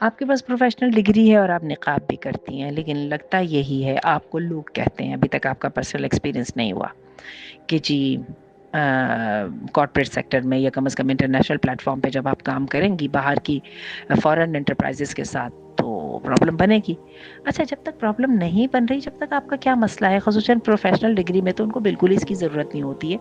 آپ کے پاس professional degree ہے اور آپ نقاب بھی کرتی ہیں، لیکن لگتا یہی ہے آپ کو لوگ کہتے ہیں، ابھی تک آپ کا پرسنل ایکسپیرینس نہیں ہوا کہ جی کارپوریٹ سیکٹر میں یا کم از کم انٹرنیشنل پلیٹ فارم پہ جب آپ کام کریں گی باہر کی فارن انٹرپرائزز کے ساتھ تو پرابلم بنے گی. اچھا، جب تک پرابلم نہیں بن رہی، جب تک آپ کا کیا مسئلہ ہے؟ خصوصاً پروفیشنل ڈگری میں تو ان کو بالکل اس کی ضرورت نہیں ہوتی ہے.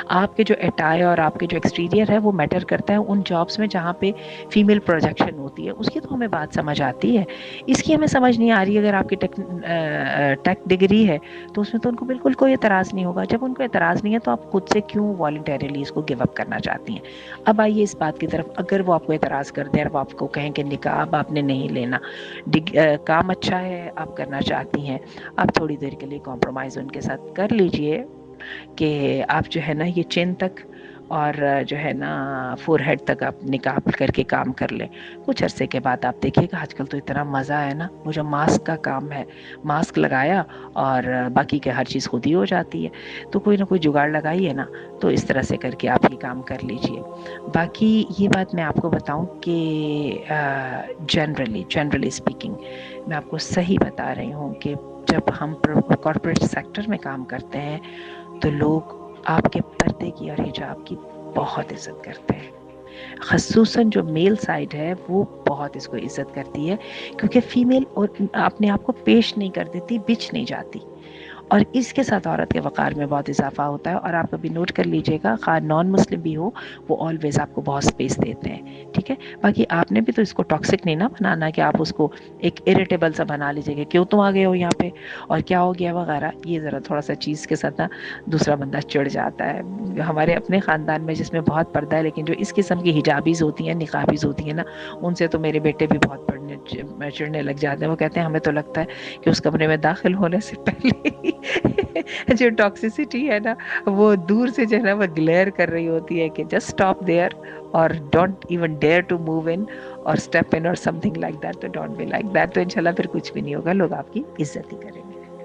آپ کے جو اٹائر اور آپ کے جو ایکسٹیریئر ہے وہ میٹر کرتا ہے ان جابس میں جہاں پہ فیمیل پروجیکشن ہوتی ہے. اس کی تو ہمیں بات سمجھ آتی ہے، اس کی ہمیں سمجھ نہیں آ رہی. اگر آپ کی ٹیک ڈگری ہے تو اس میں تو ان کو بالکل کوئی اعتراض نہیں ہوگا. جب ان کو اعتراض نہیں ہے تو آپ خود سے کیوں والنٹیرلی اس کو گیو اپ کرنا چاہتی ہیں؟ اب آئیے اس بات کی طرف. اگر وہ آپ کو اعتراض کر دیں اور وہ آپ کو کہیں کہ نقاب آپ نے نہیں لینا، کام اچھا ہے آپ کرنا چاہتی ہیں، آپ تھوڑی دیر کے لیے کمپرومائز ان کے ساتھ کر لیجئے کہ آپ جو ہے نا یہ چین تک اور جو ہے نا فور ہیڈ تک آپ نقاب کر کے کام کر لیں. کچھ عرصے کے بعد آپ دیکھیے گا آج کل تو اتنا مزہ ہے نا، وہ جو ماسک کا کام ہے، ماسک لگایا اور باقی کے ہر چیز خود ہی ہو جاتی ہے. تو کوئی نہ کوئی جگاڑ لگائیے نا، تو اس طرح سے کر کے آپ یہ کام کر لیجئے. باقی یہ بات میں آپ کو بتاؤں کہ جنرلی اسپیکنگ میں آپ کو صحیح بتا رہی ہوں کہ جب ہم کارپوریٹ سیکٹر میں کام کرتے ہیں تو لوگ آپ کے پردے کی اور حجاب کی بہت عزت کرتے ہیں. خصوصاً جو میل سائڈ ہے وہ بہت اس کو عزت کرتی ہے، کیونکہ فیمیل اور اپنے آپ کو پیش نہیں کر دیتی، بچ نہیں جاتی. اور اس کے ساتھ عورت کے وقار میں بہت اضافہ ہوتا ہے. اور آپ کبھی نوٹ کر لیجئے گا، خواہ نان مسلم بھی ہو، وہ آلویز آپ کو بہت اسپیس دیتے ہیں. ٹھیک ہے، باقی آپ نے بھی تو اس کو ٹاکسک نہیں نہ بنانا کہ آپ اس کو ایک اریٹیبل سا بنا لیجئے کہ کیوں تم آ گئے ہو یہاں پہ اور کیا ہو گیا وغیرہ. یہ ذرا تھوڑا سا چیز کے ساتھ نا دوسرا بندہ چڑھ جاتا ہے. ہمارے اپنے خاندان میں جس میں بہت پردہ ہے، لیکن جو اس قسم کی حجابیز ہوتی ہیں، نقابیز ہوتی ہیں نا، ان سے تو میرے بیٹے بھی بہت چڑھنے لگ جاتے ہیں. وہ کہتے ہیں ہمیں تو لگتا ہے کہ اس کمرے میں داخل ہونے سے پہلے جو ٹاکسیسٹی ہے نا وہ دور سے جو ہے نا وہ گلیئر کر رہی ہوتی ہے کہ جسٹ اسٹاپ دیئر اور don't even dare to move in اور اسٹیپ ان اور سم تھنگ لائک دیٹ. تو ڈونٹ بی لائک دیٹ. تو انشاءاللہ پھر کچھ بھی نہیں ہوگا، لوگ آپ کی عزت ہی کریں گے.